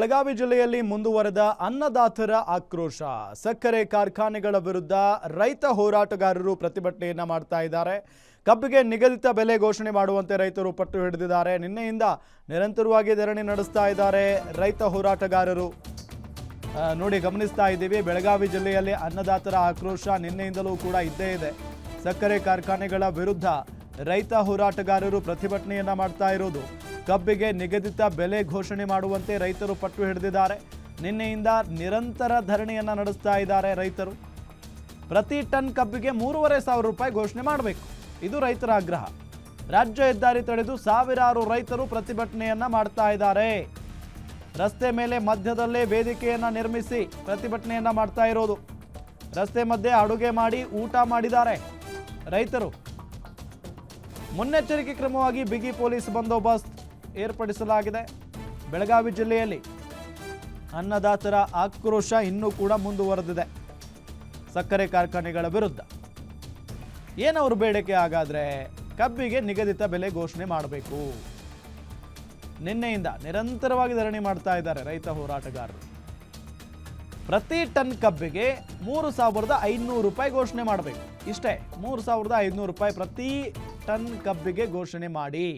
ಬೆಳಗಾವಿ ಜಿಲ್ಲೆಯಲ್ಲಿ ಮುಂದುವರೆದ ಅನ್ನದಾತರ ಆಕ್ರೋಶ. ಸಕ್ಕರೆ ಕಾರ್ಖಾನೆಗಳ ವಿರುದ್ಧ ರೈತ ಹೋರಾಟಗಾರರು ಪ್ರತಿಭಟನೆಯನ್ನ ಮಾಡ್ತಾ ಇದ್ದಾರೆ. ಕಬ್ಬಿಗೆ ನಿಗದಿತ ಬೆಲೆ ಘೋಷಣೆ ಮಾಡುವಂತೆ ರೈತರು ಪಟ್ಟು ಹಿಡಿದಿದ್ದಾರೆ. ನಿನ್ನೆಯಿಂದ ನಿರಂತರವಾಗಿ ಧರಣಿ ನಡೆಸ್ತಾ ಇದ್ದಾರೆ ರೈತ ಹೋರಾಟಗಾರರು. ನೋಡಿ ಗಮನಿಸ್ತಾ ಇದ್ದೀವಿ, ಬೆಳಗಾವಿ ಜಿಲ್ಲೆಯಲ್ಲಿ ಅನ್ನದಾತರ ಆಕ್ರೋಶ ನಿನ್ನೆಯಿಂದಲೂ ಕೂಡ ಇದ್ದೇ ಇದೆ. ಸಕ್ಕರೆ ಕಾರ್ಖಾನೆಗಳ ವಿರುದ್ಧ ರೈತ ಹೋರಾಟಗಾರರು ಪ್ರತಿಭಟನೆಯನ್ನ ಮಾಡ್ತಾ ಇರೋದು. ಕಬ್ಬಿಗೆ ನಿಗದಿತ ಬೆಲೆ ಘೋಷಣೆ ಮಾಡುವಂತೆ ರೈತರು ಪಟ್ಟು ಹಿಡಿದಿದ್ದಾರೆ. ನಿನ್ನೆಯಿಂದ ನಿರಂತರ ಧರಣಿಯನ್ನ ನಡೆಸ್ತಾ ಇದ್ದಾರೆ ರೈತರು. ಪ್ರತಿ ಟನ್ ಕಬ್ಬಿಗೆ 3,500 ರೂಪಾಯಿ ಘೋಷಣೆ ಮಾಡಬೇಕು, ಇದು ರೈತರ ಆಗ್ರಹ. ರಾಜ್ಯ ಹೆದ್ದಾರಿ ತಡೆದು ಸಾವಿರಾರು ರೈತರು ಪ್ರತಿಭಟನೆಯನ್ನ ಮಾಡ್ತಾ ಇದ್ದಾರೆ. ರಸ್ತೆ ಮೇಲೆ ಮಧ್ಯದಲ್ಲೇ ವೇದಿಕೆಯನ್ನ ನಿರ್ಮಿಸಿ ಪ್ರತಿಭಟನೆಯನ್ನ ಮಾಡ್ತಾ ಇರೋದು. ರಸ್ತೆ ಮಧ್ಯೆ ಅಡುಗೆ ಮಾಡಿ ಊಟ ಮಾಡಿದ್ದಾರೆ ರೈತರು. ಮುನ್ನೆಚ್ಚರಿಕೆ ಕ್ರಮವಾಗಿ ಬಿಗಿ ಪೊಲೀಸ್ ಬಂದೋಬಸ್ತ್ ಏರ್ಪಡಿಸಲಾಗಿದೆ. ಬೆಳಗಾವಿ ಜಿಲ್ಲೆಯಲ್ಲಿ ಅನ್ನದಾತರ ಆಕ್ರೋಶ ಇನ್ನೂ ಕೂಡ ಮುಂದುವರೆದಿದೆ. ಸಕ್ಕರೆ ಕಾರ್ಖಾನೆಗಳ ವಿರುದ್ಧ ಏನವ್ರ ಬೇಡಿಕೆ? ಹಾಗಾದ್ರೆ ಕಬ್ಬಿಗೆ ನಿಗದಿತ ಬೆಲೆ ಘೋಷಣೆ ಮಾಡಬೇಕು. ನಿನ್ನೆಯಿಂದ ನಿರಂತರವಾಗಿ ಧರಣಿ ಮಾಡ್ತಾ ಇದ್ದಾರೆ ರೈತ ಹೋರಾಟಗಾರರು. ಪ್ರತಿ ಟನ್ ಕಬ್ಬಿಗೆ 3,500 ರೂಪಾಯಿ ಘೋಷಣೆ ಮಾಡಬೇಕು. ಇಷ್ಟೇ, 3,500 ರೂಪಾಯಿ ಪ್ರತಿ ಟನ್ ಕಬ್ಬಿಗೆ ಘೋಷಣೆ ಮಾಡಿ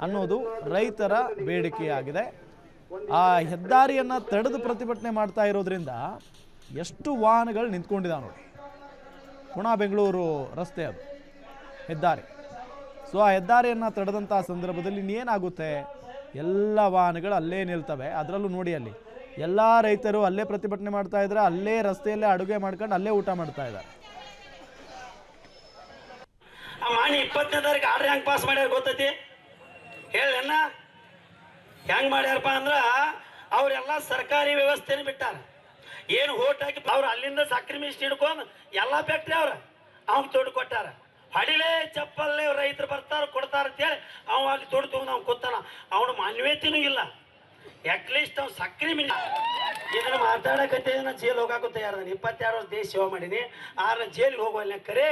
ಅನ್ನೋದು ರೈತರ ಬೇಡಿಕೆಯಾಗಿದೆ. ಆ ಹೆದ್ದಾರಿಯನ್ನ ತಡೆದು ಪ್ರತಿಭಟನೆ ಮಾಡ್ತಾ ಇರೋದ್ರಿಂದ ಎಷ್ಟು ವಾಹನಗಳು ನಿಂತ್ಕೊಂಡಿದ್ದಾವೆ ನೋಡಿ. ಪುಣಾ ಬೆಂಗಳೂರು ರಸ್ತೆ ಅದು ಹೆದ್ದಾರಿ. ಸೊ ಆ ಹೆದ್ದಾರಿಯನ್ನ ತಡೆದಂತಹ ಸಂದರ್ಭದಲ್ಲಿ ಇನ್ನೇನಾಗುತ್ತೆ, ಎಲ್ಲ ವಾಹನಗಳು ಅಲ್ಲೇ ನಿಲ್ತವೆ. ಅದರಲ್ಲೂ ನೋಡಿ, ಅಲ್ಲಿ ಎಲ್ಲ ರೈತರು ಅಲ್ಲೇ ಪ್ರತಿಭಟನೆ ಮಾಡ್ತಾ ಇದ್ದಾರೆ. ಅಲ್ಲೇ ರಸ್ತೆಯಲ್ಲೇ ಅಡುಗೆ ಮಾಡ್ಕೊಂಡು ಅಲ್ಲೇ ಊಟ ಮಾಡ್ತಾ ಇದ್ದಾರೆ. ಮಾಣಿ 20ನೇ ತಾರೀಕು ಆರ್ಡರ್ ಹೆಂಗೆ ಪಾಸ್ ಮಾಡ್ಯಾರ ಗೊತ್ತೈತಿ ಹೇಳಣ್ಣ? ಹೆಂಗೆ ಮಾಡ್ಯಾರಪ್ಪ ಅಂದ್ರೆ ಅವರೆಲ್ಲ ಸರ್ಕಾರಿ ವ್ಯವಸ್ಥೆನ ಬಿಟ್ಟಾರ. ಏನು ಹೋಟ್ ಹಾಕಿ ಅವ್ರು ಅಲ್ಲಿಂದ ಸಕ್ರೆ ಮಿಸ್ಟ್ ಹಿಡ್ಕೊಂಡು ಎಲ್ಲ ಫ್ಯಾಕ್ಟ್ರಿ ಅವ್ನು ತೊಡು ಕೊಟ್ಟಾರ. ಹಡಿಲೇ ಚಪ್ಪಲ್ಲೇ ರೈತರು ಬರ್ತಾರೆ ಕೊಡ್ತಾರ ಅಂತೇಳಿ ಅವ ಅಲ್ಲಿ ತೊಡು ತಗೊಂಡು ಅವ್ನು ಕೂತಾನ. ಅವನು ಮಾನ್ಯತೆನೂ ಇಲ್ಲ. ಅಟ್ಲೀಸ್ಟ್ ಅವ್ನು ಸಕ್ರೆ ಮಿಲ್ ಇದನ್ನು ಮಾತಾಡಕತ್ತೆ. ನಾನು ಜೈಲ್ ಹೋಗಾಕ ತಯಾರ. 22 ವರ್ಷ ದೇಶ ಸೇವೆ ಮಾಡೀನಿ. ಆದ್ರೆ ಜೈಲಿಗೆ ಹೋಗುವಲ್ಲ ಕರೆ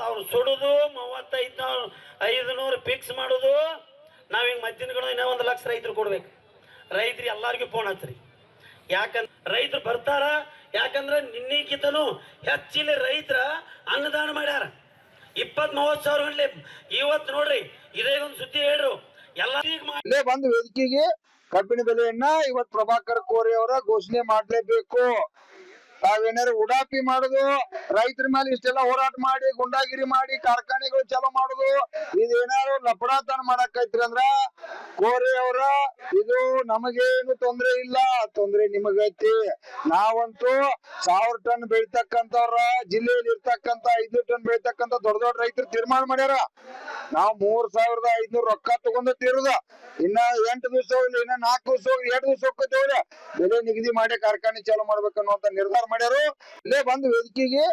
ಅವ್ರು ಸುಡುದು 35,500 ಫಿಕ್ಸ್ ಮಾಡೋದು. ನಾವು ಹಿಂಗೆ ಮಧ್ಯಾಹ್ನಗಳು ಇನ್ನೂ 1 ಲಕ್ಷ ರೈತರು ಕೊಡ್ಬೇಕು. ರೈತರು ಎಲ್ಲರಿಗೂ ಫೋನ್ ಹಚ್ಚ್ರಿ. ಯಾಕಂದ್ರೆ ರೈತರು ಬರ್ತಾರ. ಯಾಕಂದ್ರೆ ನಿನ್ನೆಗಿಂತನೂ ಹೆಚ್ಚಿನ ರೈತರ ಅನ್ನದಾನ ಮಾಡ್ಯಾರ. 20-30 ಸಾವಿರ ಗಂಟೆ. ಇವತ್ತು ನೋಡ್ರಿ ಇದೇ ಒಂದು ಸುದ್ದಿ ಹೇಳ್ರು ಎಲ್ಲ ಬಂದು ವೇದಿಕೆಗೆ ಕಬ್ಬಿನ ಬೆಲೆಯನ್ನ ಇವತ್ತು ಪ್ರಭಾಕರ್ ಕೋರೆ ಅವರ ಘೋಷಣೆ ಮಾಡ್ಲೇಬೇಕು. ತಾವೇನಾರು ಉಡಾಪಿ ಮಾಡುದು, ರೈತರ ಮೇಲೆ ಇಷ್ಟೆಲ್ಲ ಹೋರಾಟ ಮಾಡಿ ಗುಂಡಾಗಿರಿ ಮಾಡಿ ಕಾರ್ಖಾನೆಗಳು ಚಾಲೂ ಮಾಡುದು, ಇದೇನಾರು ಲಪಡಾತನ ಮಾಡಕೈತ್ರಿ ಅಂದ್ರ ಕೋರೆ ಅವರ ಇದು ನಮಗೇನು ತೊಂದ್ರೆ ಇಲ್ಲ, ತೊಂದ್ರೆ ನಿಮಗೈತಿ. ನಾವಂತೂ 1000 ಟನ್ ಬೆಳಿತಕ್ಕಂಥವ್ರ ಜಿಲ್ಲೆಯಲ್ಲಿ ಇರ್ತಕ್ಕಂಥ 5 ಟನ್ ಬೆಳಿತಕ್ಕಂಥ ದೊಡ್ಡ ದೊಡ್ಡ ರೈತರು ತೀರ್ಮಾನ ಮಾಡ್ಯಾರ. ನಾವು 3,500 ರೊಕ್ಕ ತಗೊಂಡ ತೀರುದ. ಇನ್ನ 8 ದಿವಸ ಹೋಗ್ಲಿ, ಇನ್ನ 4 ದಿವಸ ಹೋಗ್ಲಿ, 2 ದಿವಸ ಹೋಗ್ತೇವ್ರಿ. ಬೆಲೆ ನಿಗದಿ ಮಾಡಿ ಕಾರ್ಖಾನೆ ಚಾಲೂ ಮಾಡ್ಬೇಕನ್ನುವಂತ ನಿರ್ಧಾರ ಮಾಡ್ಯಾರು. ಇಲ್ಲೇ ಬಂದು ವೇದಿಕೆಗೆ